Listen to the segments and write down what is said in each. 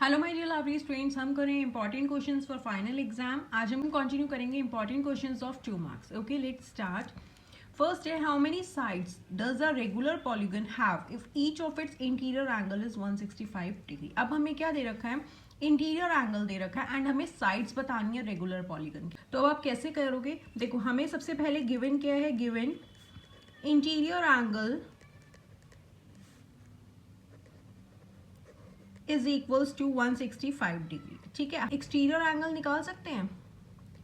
Hello my dear lovely students, हम करें important questions for final exam. आज हम कंटिन्यू करेंगे important questions of 2 marks. Okay, let's start. First है, how many sides does a regular polygon have if each of its interior angle is 165 degree. अब हमें क्या दे रखा है, इंटीरियर एंगल दे रखा है एंड हमें साइड्स बतानी है रेगुलर पॉलीगन की। तो अब आप कैसे करोगे, देखो हमें सबसे पहले गिवन क्या है, given interior angle is equals to 165 degree. ठीक है, एक्सटीरियर एंगल निकाल सकते हैं,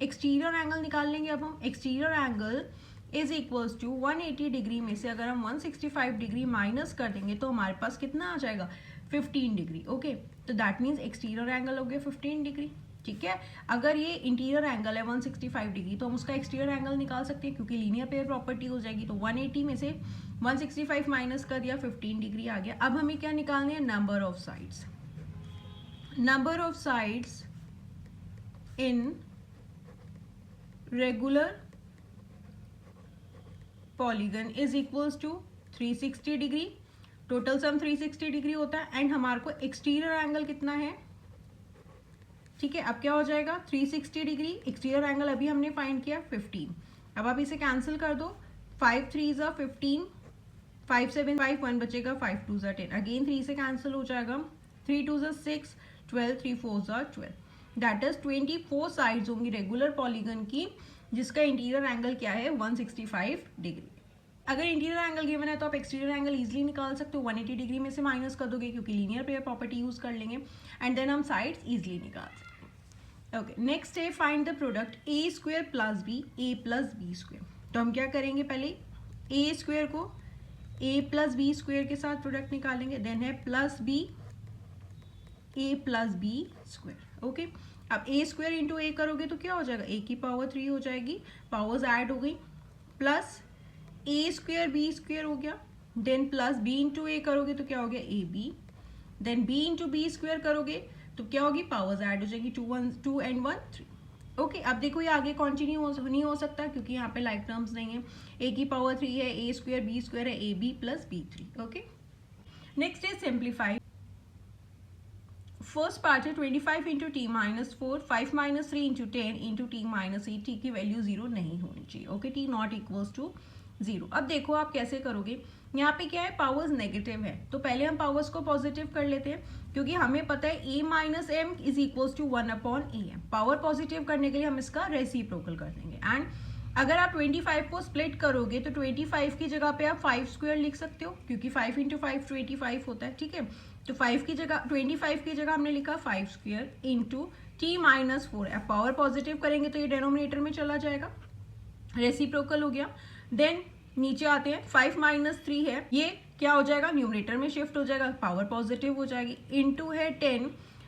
एक्सटीरियर एंगल निकाल लेंगे। अब हम exterior angle is equals to 180 degree में से अगर हम 165 डिग्री माइनस कर देंगे तो हमारे पास कितना आ जाएगा, 15 डिग्री। ओके, तो दैट मीन्स एक्सटीरियर एंगल हो गया 15 डिग्री। ठीक है, अगर ये इंटीरियर एंगल है 165 डिग्री तो हम उसका एक्सटीरियर एंगल निकाल सकते हैं क्योंकि लीनियर पेयर प्रॉपर्टी हो जाएगी। तो 180 में से 165 माइनस कर दिया, 15 डिग्री आ गया। अब हमें क्या निकालनी है, number of sides. Number of sides in regular polygon is equals to 360 degree. Total sum 360 degree होता है एंड हमारे को एक्सटीरियर एंगल कितना है। ठीक है, अब क्या हो जाएगा, 360 डिग्री। एक्सटीरियर एंगल अभी हमने फाइंड किया 15। अब आप इसे कैंसिल कर दो, 5 3 ज़ा 15, 5 7 5, 1 बचेगा, 5 2 ज़ा 10, अगेन 3 से कैंसिल हो जाएगा, 3 2 ज़ा 6, 12 3 4 ज़ा 12। दैट इज 24 साइड्स होंगी रेगुलर पॉलीगन की जिसका इंटीरियर एंगल क्या है, 165 डिग्री। अगर इंटीरियर एंगल गिवन है तो आप एक्सटीरियर एंगल इजीली निकाल सकते हो, 180 डिग्री में से माइनस कर दोगे क्योंकि लीनियर पेयर प्रॉपर्टी यूज कर लेंगे एंड देन हम साइड्स इजीली निकाल सकते हैं। ओके, नेक्स्ट है find the product a square plus b a plus b square. तो हम क्या करेंगे, पहले ए स्क्वेयर को ए प्लस बी स्क्वेयर के साथ प्रोडक्ट निकालेंगे, देन है plus b a plus b square. Okay, अब ए स्क्वेयर इंटू ए करोगे तो क्या हो जाएगा, ए की पावर 3 हो जाएगी, पावर्स ऐड हो गई, plus a square b square हो गया, then plus b into a करोगे तो क्या हो गया, a b, then b into b square करोगे तो क्या होगी, पावर्स ऐड हो जाएगी, 2 एंड 1 3। ओके, अब देखो ये आगे कंटिन्यू नहीं हो सकता क्योंकि यहाँ पे लाइक टर्म्स नहीं है, ए की पावर 3 है, ए स्क्वेयर बी स्क्वेयर है, a b plus b 3। Okay, next है सिंप्लीफाई। फर्स्ट पार्ट है 25 into t minus 4, 5 minus 3 into 10 into t minus 8। T की वैल्यू 0 नहीं होनी चाहिए। Okay, t not equals to 0। अब देखो आप कैसे करोगे, यहाँ पे क्या है, पावर्स नेगेटिव है तो पहले हम पावर्स को पॉजिटिव कर लेते हैं क्योंकि हमें पता है a minus m is equals to 1 upon a m. Power positive करने के लिए हम इसका रेसिप्रोकल कर देंगे एंड अगर आप 25 को स्प्लिट करोगे तो 25 की जगह पे आप 5 स्क्वायर लिख सकते हो क्योंकि 5 इंटू 5 25 होता है। ठीक है, तो 5 की जगह 25 की जगह हमने लिखा 5 स्क्वायर इंटू टी माइनस 4। अब पावर पॉजिटिव करेंगे तो ये डिनोमिनेटर में चला जाएगा, रेसिप्रोकल हो गया। देन नीचे आते हैं, 5 माइनस 3 है, ये क्या हो जाएगा, न्यूमरेटर में शिफ्ट हो जाएगा, पावर पॉजिटिव हो जाएगी, इंटू है 10,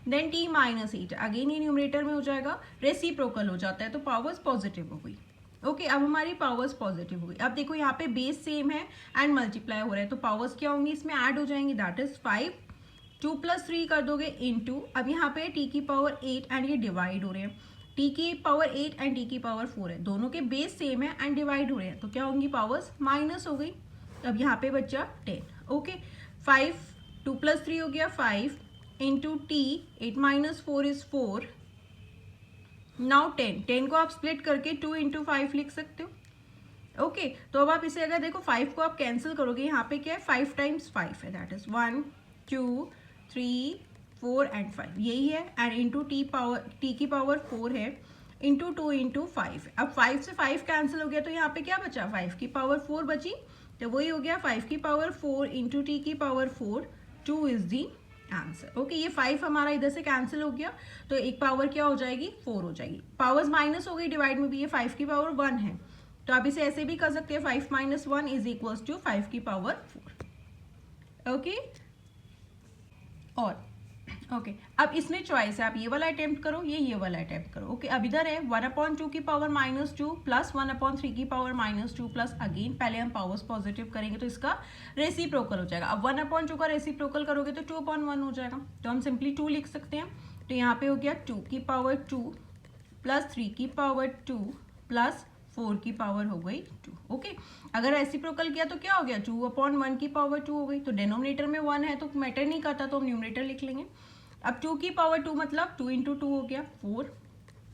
देन टी माइनस 8, अगेन ये न्यूमरेटर में हो जाएगा, रेसिप्रोकल हो जाता है तो पावर्स पॉजिटिव हो गई। ओके, अब हमारी पावर्स पॉजिटिव हो गई। अब देखो यहाँ पे बेस सेम है एंड मल्टीप्लाई हो रहा है तो पावर्स क्या होंगी, इसमें ऐड हो जाएंगी, दैट इज 5, 2 प्लस 3 कर दोगे इंटू, अब यहाँ पे टी की पावर 8 एंड ये डिवाइड हो रहे हैं, टी की पावर 8 एंड टी की पावर 4 है, दोनों के बेस सेम है एंड डिवाइड हो रहे हैं तो क्या होंगी, पावर्स माइनस हो गई। अब यहाँ पे बचा 10। ओके, 5 2 प्लस 3 हो गया 5 into T 8 minus 4 is 4। Now 10 को आप स्प्लिट करके 2 इंटू 5 लिख सकते हो। ओके, तो अब आप इसे अगर देखो 5 को आप कैंसिल करोगे, यहाँ पे क्या है, 5 टाइम्स 5 है, दैट इज 1 2 3 4 एंड 5 यही है एंड इंटू टी की पावर 4 है इंटू 2 इंटू 5। अब 5 से 5 कैंसिल हो गया तो यहाँ पे क्या बचा, 5 की पावर 4 बची, तो वही हो गया 5 की पावर 4 इंटू टी की power 4, 2 is the answer. Okay, ये 5 हमारा इधर से कैंसिल हो गया तो एक पावर क्या हो जाएगी, 4 हो जाएगी, पावर्स माइनस हो गई, डिवाइड में भी ये 5 की पावर 1 है तो आप इसे ऐसे भी कर सकते हैं, 5 माइनस 1 इज इक्वल्स टू 5 की पावर 4। ओके, और ओके, अब इसमें चॉइस है, आप ये वाला अटेम्प्ट करो, ये वाला अटेम्प्ट करो। ओके, अब इधर है 1/2 की पावर -2 प्लस 1/3 की पावर -2 प्लस, अगेन पहले हम पावर्स पॉजिटिव करेंगे तो इसका रेसिप्रोकल हो जाएगा। अब 1/2 का रेसिप्रोकल करोगे तो 2/1 हो जाएगा तो हम सिंपली 2 लिख सकते हैं। तो यहाँ पे हो गया 2 की पावर 2 प्लस 3 की पावर 2 प्लस 4 की पावर हो गई 2। ओके, अगर रेसिप्रोकल किया तो क्या हो गया, 2/1 की पावर 2 हो गई, तो डिनोमिनेटर में 1 है तो मैटर नहीं करता तो हम न्यूमरेटर लिख लेंगे। अब 2 की पावर 2 मतलब 2 इंटू 2 हो गया 4,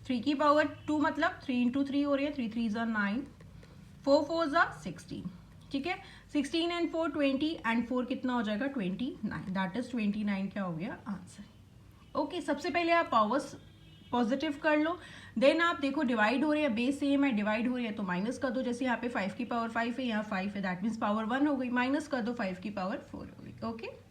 3 की पावर 2 मतलब 3 इंटू 3 हो रही है, 3 3 9, 4 4 16, ठीक है। 16 एंड 4 20 एंड 4 कितना हो जाएगा 29, दैट इज 29 क्या हो गया आंसर। ओके, सबसे पहले आप पावर्स पॉजिटिव कर लो, देन आप देखो डिवाइड हो रहे हैं, बेस सेम है, डिवाइड हो रही है तो माइनस कर दो, जैसे यहाँ पे 5 की पावर 5 है, यहाँ 5 है, दैट मीन्स पावर 1 हो गई, माइनस कर दो 5 की पावर 4 हो गई। ओके,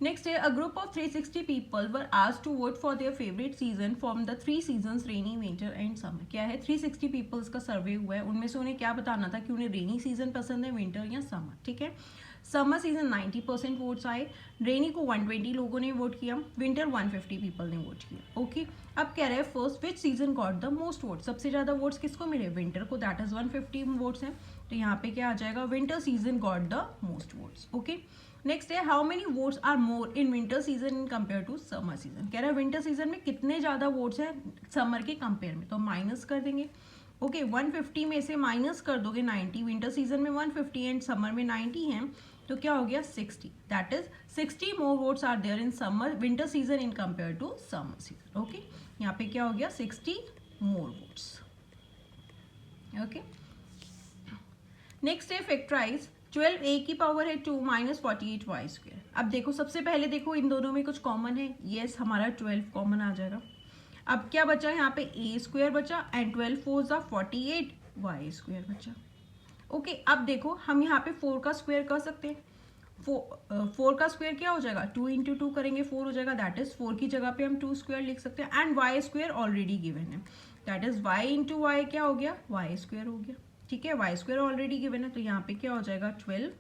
नेक्स्ट है a group of 360 people were asked to vote for their favourite season from the 3 seasons rainy winter and summer. क्या है, 360 पीपल्स का सर्वे हुआ है, उनमें से उन्हें क्या बताना था कि उन्हें रेनी सीजन पसंद है, विंटर या समर, ठीक है। समर सीजन 90% वोट्स आए, रेनी को 120 लोगों ने वोट किया, विंटर 150 पीपल ने वोट किया। ओके, अब कह रहे हैं first which season got the most vote, सबसे ज्यादा वोट्स किसको मिले, विंटर को, दैट इज 150 वोट्स हैं, तो यहाँ पे क्या आ जाएगा, winter season got the most votes. Okay, next है how many votes are more in winter season in compare to summer season. कह रहा है विंटर सीजन में कितने ज्यादा वोट्स हैं समर के कंपेयर में, तो माइनस कर देंगे। ओके, 150 में से माइनस कर दोगे 90, विंटर सीजन में 150 एंड समर में 90 हैं, तो क्या हो गया 60, that is 60 more votes are there in summer winter season in compare to summer season. Okay, यहाँ पे क्या हो गया 60 मोर वोट्स। ओके, नेक्स्ट है फैक्टराइज 12 a की पावर है 2 माइनस 48 y स्क्वायर। अब देखो सबसे पहले देखो इन दोनों में कुछ कॉमन है, यस हमारा 12 कॉमन आ जाएगा। अब क्या बचा यहाँ पे a स्क्वायर बचा एंड 12 4 48 y स्क्वायर बचा। ओके, अब देखो हम यहाँ पे 4 का स्क्वायर कर सकते हैं, 4 का स्क्वायर क्या हो जाएगा 2 इंटू 2 करेंगे 4 हो जाएगा, दैट इज 4 की जगह पे हम 2 स्क्वायर लिख सकते हैं and y square already given है, that is y into y क्या हो गया y स्क्वायर हो गया, ठीक है। वाई स्क्वायर ऑलरेडी गिवन है, तो यहाँ पे क्या हो जाएगा 12,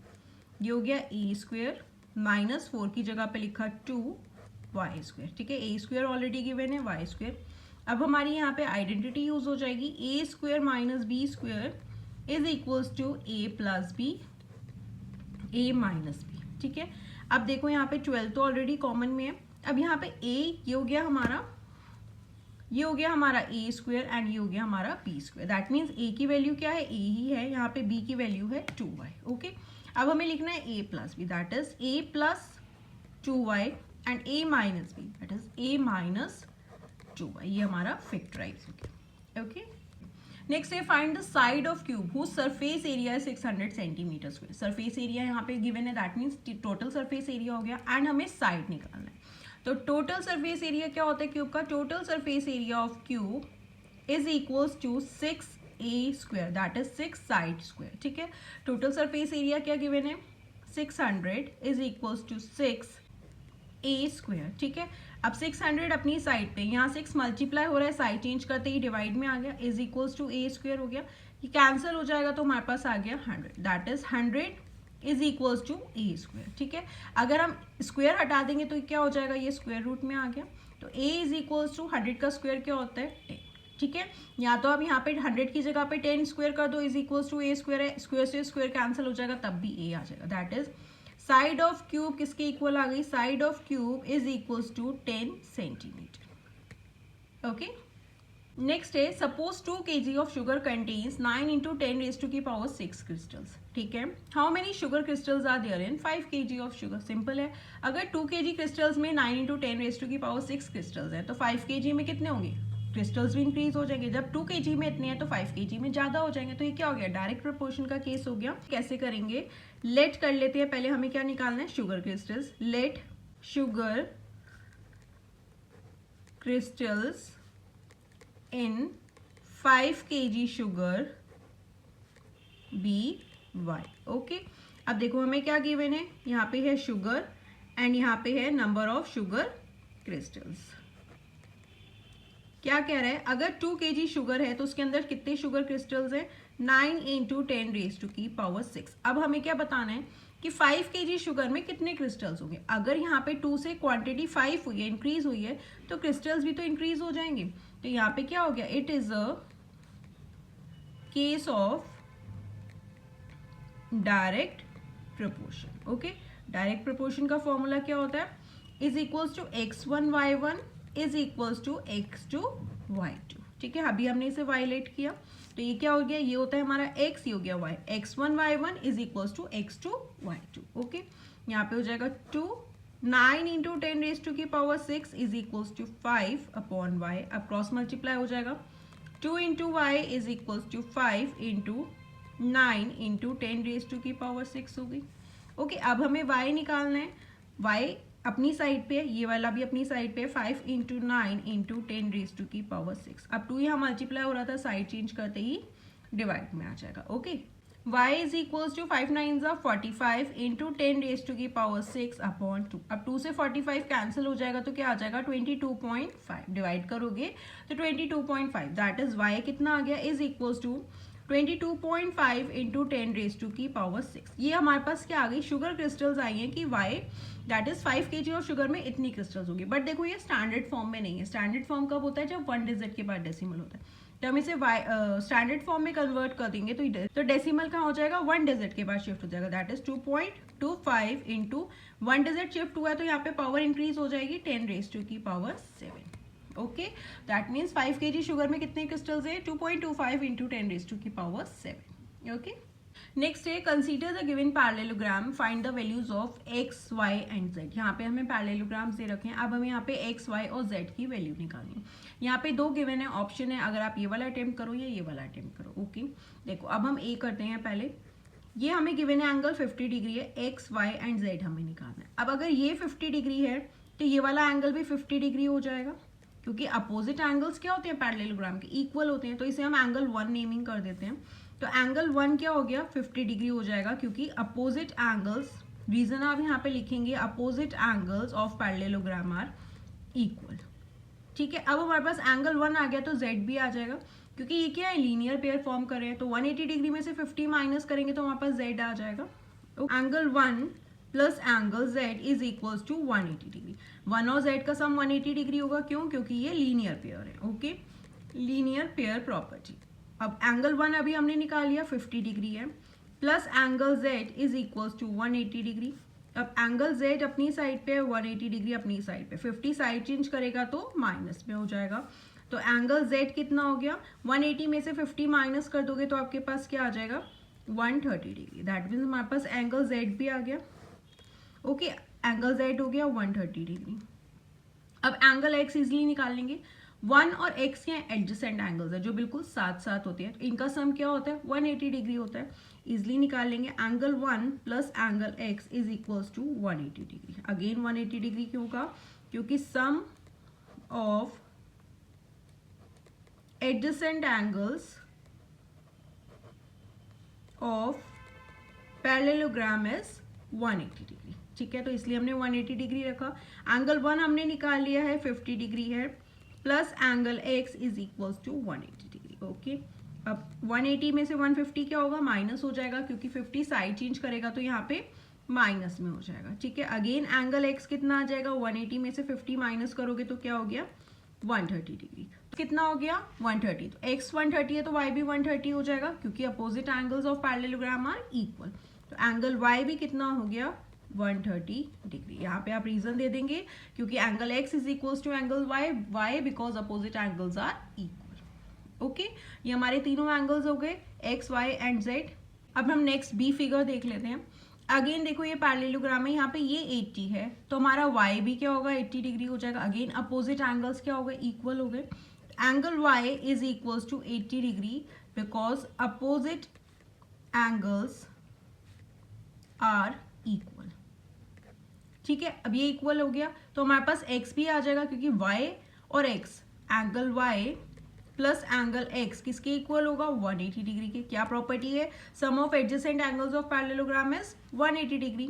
ये हो गया ए स्क्वायर माइनस 4 की जगह पे लिखा 2 वाई स्क्वायर, ठीक है। ए स्क्वायर ऑलरेडी गिवन है, वाई स्क्वायर। अब हमारी यहाँ पे आइडेंटिटी यूज हो जाएगी, a square minus b square is equals to a plus b, a minus b, ठीक है। अब देखो यहाँ पे 12 तो ऑलरेडी कॉमन में है, अब यहाँ पे ए ये हो गया हमारा, ये हो गया हमारा ए स्क्वायर एंड ये हो गया हमारा बी स्क्वायर, दैट मीन्स ए की वैल्यू क्या है ए ही है, यहाँ पे बी की वैल्यू है 2y। ओके, अब हमें लिखना है a plus b, that is a plus 2y and a minus b, that is a minus 2y, ये हमारा फैक्टराइज हो गया। ओके, नेक्स्ट है find the side of cube whose surface area है 600 सेंटीमीटर स्क्वायर। सरफेस एरिया यहाँ पे given है, that means total surface area हो गया एंड हमें साइड निकालना है। तो टोटल सरफेस एरिया क्या होता है क्यूब का, total surface area of cube is equals to 6a square, that is 6 side square, ठीक है। टोटल सरफेस एरिया क्या गिवन है 600 is equals to 6a square, ठीक है। अब 600 अपनी साइड पे, यहाँ 6 मल्टीप्लाई हो रहा है, साइड चेंज करते ही डिवाइड में आ गया, is equals to a square हो गया, ये कैंसिल हो जाएगा तो हमारे पास आ गया 100, that is 100 is equals to a square, ठीक है। अगर हम स्क्वायर हटा देंगे तो क्या हो जाएगा, ये स्क्वायर रूट में आ गया, तो a इज इक्वल्स टू 100 का स्क्वायर क्या होता है 10, ठीक है। या तो आप यहाँ पे 100 की जगह पे 10 स्क्वायर कर दो, is equals to a square है, स्क्वायर से स्क्वायर कैंसिल हो जाएगा तब भी a आ जाएगा, that is side of cube किसके इक्वल आ गई, side of cube is equals to 10 centimetre. Okay, next है suppose 2 kg of sugar contains 9 into 10 raise to की पावर 6 क्रिस्टल्स, ठीक है। How many sugar crystals are there in 5 kg of sugar. Simple है, अगर 2 kg crystals में 9 into 10 raise to की power 6 crystals है तो 5 kg में कितने होंगे, क्रिस्टल्स भी इंक्रीज हो जाएंगे। जब 2 kg में इतने हैं तो 5 kg में ज्यादा हो जाएंगे, तो ये क्या हो गया डायरेक्ट प्रोपोर्शन का केस हो गया। कैसे करेंगे, लेट कर लेते हैं, पहले हमें क्या निकालना है sugar crystals, let sugar crystals in 5 kg sugar by, okay. अब देखो हमें क्या गिवन है, यहाँ पे है शुगर एंड यहाँ पे है नंबर ऑफ शुगर क्रिस्टल्स। क्या कह रहा है, अगर 2 kg शुगर है तो उसके अंदर कितने शुगर क्रिस्टल्स हैं 9 इंटू 10 रेज टू की पावर 6। अब हमें क्या बताना है कि 5 kg शुगर में कितने क्रिस्टल्स होंगे। अगर यहाँ पे 2 से क्वांटिटी 5 हुई है, इंक्रीज हुई है, तो क्रिस्टल्स भी तो इंक्रीज हो जाएंगे। तो यहाँ पे क्या हो गया, it is a case of direct proportion. Okay, direct proportion का फॉर्मूला क्या होता है, is equals to x1 y1 is equals to x2 y2, ठीक है। अभी हमने इसे वायलेट किया तो ये क्या हो गया, ये होता है हमारा x, ये हो गया y, x1 y1 is equals to x2 y2। Okay, यहाँ पे हो जाएगा 2 9 इंटू 10 रेज टू की power 6 is equals to 5 upon y. अब क्रॉस मल्टीप्लाई हो जाएगा. 2 into y is equals to 5 into 9 into 10 raise to की पावर 6 होगी. ओके, अब हमें y निकालना है. y अपनी साइड पे है, ये वाला भी अपनी साइड पे है. 5 इंटू 9 इंटू 10 रेज टू की पावर 6. अब 2 यहाँ मल्टीप्लाई हो रहा था, साइड चेंज करते ही डिवाइड में आ जाएगा. Okay, y is equals to 5 9 ज़ा 45 इंटू 10 रेज टू की पावर 6 अपॉन 2. अब 2 से 45 कैंसिल हो जाएगा तो क्या आ जाएगा 22.5. डिवाइड करोगे तो 22.5. दैट इज y कितना आ गया is equals to 22.5 into 10 raise to की पावर 6. ये हमारे पास क्या आ गई, शुगर क्रिस्टल्स आई हैं कि y दैट इज 5 kg और शुगर में इतनी क्रिस्टल्स होगी. बट देखो ये स्टैंडर्ड फॉर्म में नहीं है. स्टैंडर्ड फॉर्म कब होता है, जब 1 डिजिट के बाद डेसिमल होता है. तो हम इसे स्टैंडर्ड फॉर्म में कन्वर्ट कर देंगे तो डेसिमल कहाँ हो जाएगा, 1 डिजिट के बाद शिफ्ट हो जाएगा. That is 2.25 into 1 digit shift हुआ है तो यहाँ पे पावर इंक्रीज हो जाएगी 10 रेज टू की power 7. Okay, that means 5 kg sugar में कितने क्रिस्टल्स है, 2.25 इंटू 10 रेज टू की पावर 7. ओके, नेक्स्ट है consider the given parallelogram, find the values of x, y and z. यहाँ पे हमें पैरेललोग्राम्स दे रखे हैं. अब हमें यहाँ पे x, y और z की वैल्यू निकालनी है. यहाँ पे 2 गिवन है, ऑप्शन है, अगर आप ये वाला अटेम्प्ट करो या ये वाला अटेम्प्ट करो. ओके, देखो अब हम ए करते हैं. पहले ये हमें गिवन है एंगल 50 डिग्री है, x, y एंड z हमें निकालना है. अब अगर ये 50 डिग्री है तो ये वाला एंगल भी 50 डिग्री हो जाएगा, क्योंकि अपोजिट एंगल्स क्या होते हैं पैरेललोग्राम के, इक्वल होते हैं. तो इसे हम एंगल 1 नेमिंग कर देते हैं. तो एंगल 1 क्या हो गया, 50 डिग्री हो जाएगा, क्योंकि अपोजिट एंगल्स, रीजन आप यहाँ पे लिखेंगे opposite angles of parallelogram are equal. ठीक है, अब हमारे पास एंगल 1 आ गया तो z भी आ जाएगा, क्योंकि ये क्या है, लीनियर पेयर फॉर्म कर रहे हैं. तो 180 डिग्री में से 50 माइनस करेंगे तो हमारे पास z आ जाएगा. Angle 1 plus angle z is equals to 180 degree. 1 और z का सम 180 डिग्री होगा. क्यों, क्योंकि ये लीनियर पेयर है. Okay, linear pair property. अब एंगल 1 अभी हमने निकाल लिया 50 डिग्री है, plus angle z is equals to 180 degree. अब एंगल z अपनी साइड पे है, 180 डिग्री अपनी साइड पे. 50 साइड चेंज करेगा तो माइनस में हो जाएगा. तो एंगल z कितना हो गया, 180 में से 50 माइनस कर दोगे तो आपके पास क्या आ जाएगा, 130 डिग्री. दैट मीन्स हमारे पास एंगल z भी आ गया. ओके, एंगल z हो गया 130 डिग्री. अब एंगल x इजिली निकाल लेंगे. 1 और x के एडजेसेंट एंगल्स है जो बिल्कुल साथ साथ होते हैं. इनका सम क्या होता है, 180 डिग्री होता है. इजिली निकाल लेंगे. Angle 1 plus angle x is equals to 180 degree. Again 180 degree क्यों का, क्योंकि sum of adjacent angles of parallelogram is 180 degree. ठीक है, तो इसलिए हमने 180 डिग्री रखा. एंगल 1 हमने निकाल लिया है 50 डिग्री है, plus angle x is equals to 180 degree. Okay, अब 180 में से 150 क्या होगा, माइनस हो जाएगा, क्योंकि 50 साइड चेंज करेगा तो यहाँ पे माइनस में हो जाएगा. ठीक है, अगेन एंगल x कितना आ जाएगा, 180 में से 50 माइनस करोगे तो क्या हो गया, 130 डिग्री. तो कितना हो गया, 130. तो x 130 है तो y भी 130 हो जाएगा, क्योंकि opposite angles of parallelogram are equal. तो एंगल y भी कितना हो गया, 130 डिग्री. यहाँ पे आप रीजन दे देंगे क्योंकि angle x is equals to angle y because opposite angles are equal. Okay, ये हमारे तीनों एंगल्स हो गए, x, y एंड z. अब हम नेक्स्ट बी फिगर देख लेते हैं. अगेन देखो ये पैरेललोग्राम है, यहाँ पे ये 80 है तो हमारा y भी क्या होगा, 80 डिग्री हो जाएगा. अगेन अपोजिट एंगल्स क्या हो गए, इक्वल हो गए. Angle y is equals to 80 degree because opposite angles are equal. ठीक है, अब ये इक्वल हो गया तो हमारे पास x भी आ जाएगा, क्योंकि y और x, angle y plus angle x किसके इक्वल होगा, 180 डिग्री के. क्या प्रॉपर्टी है, sum of adjacent angles of parallelogram is 180 degree.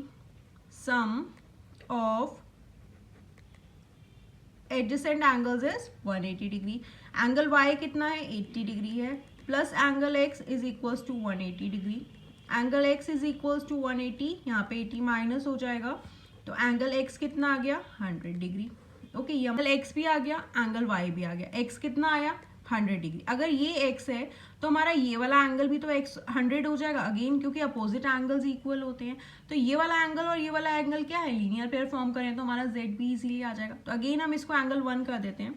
Sum of adjacent angles is 180 degree. Angle y कितना है, 80 डिग्री है, plus angle x is equals to 180 degree. Angle x is equals to 180, यहाँ पे 80 minus हो जाएगा तो angle x कितना आ गया, 100 डिग्री. ओके, ये एंगल x भी आ गया, एंगल y भी आ गया. x कितना आया, 100 डिग्री. अगर ये x है तो हमारा ये वाला एंगल भी तो x 100 हो जाएगा. अगेन क्योंकि अपोजिट एंगल्स इक्वल होते हैं तो ये वाला एंगल और ये वाला एंगल क्या है, लीनियर पेयर फॉर्म करें तो हमारा z भी इजीली आ जाएगा. तो अगेन हम इसको एंगल 1 कर देते हैं.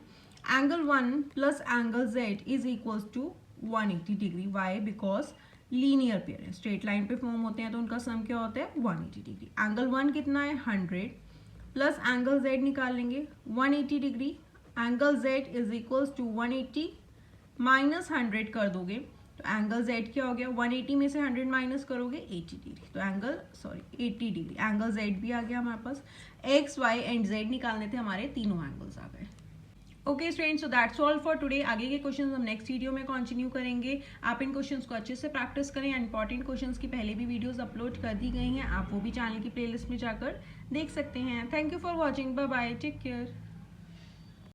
Angle 1 plus angle z is equals to 180 degree. Why, because linear pair है, स्ट्रेट लाइन पे फॉर्म होते हैं तो उनका सम क्या होता है, 180 डिग्री. एंगल 1 कितना है, 100 प्लस एंगल Z निकाल लेंगे 180 degree, angle Z is equals to 180 minus 100 कर दोगे तो एंगल Z क्या हो गया, 180 में से 100 माइनस करोगे 80 डिग्री, तो एंगल 80 डिग्री, एंगल Z भी आ गया हमारे पास। X, Y एंड Z निकालने थे, हमारे तीनों एंगल्स आ गए। Okay students, so that's all for today. आगे के क्वेश्चंस हम नेक्स्ट वीडियो में कंटिन्यू करेंगे। आप इन क्वेश्चंस को अच्छे से प्रैक्टिस करें। इंपॉर्टेंट क्वेश्चंस की पहले भी वीडियोस अपलोड कर दी गई हैं, आप वो भी चैनल की प्लेलिस्ट में जाकर देख सकते हैं। Thank you for watching, bye bye, take care.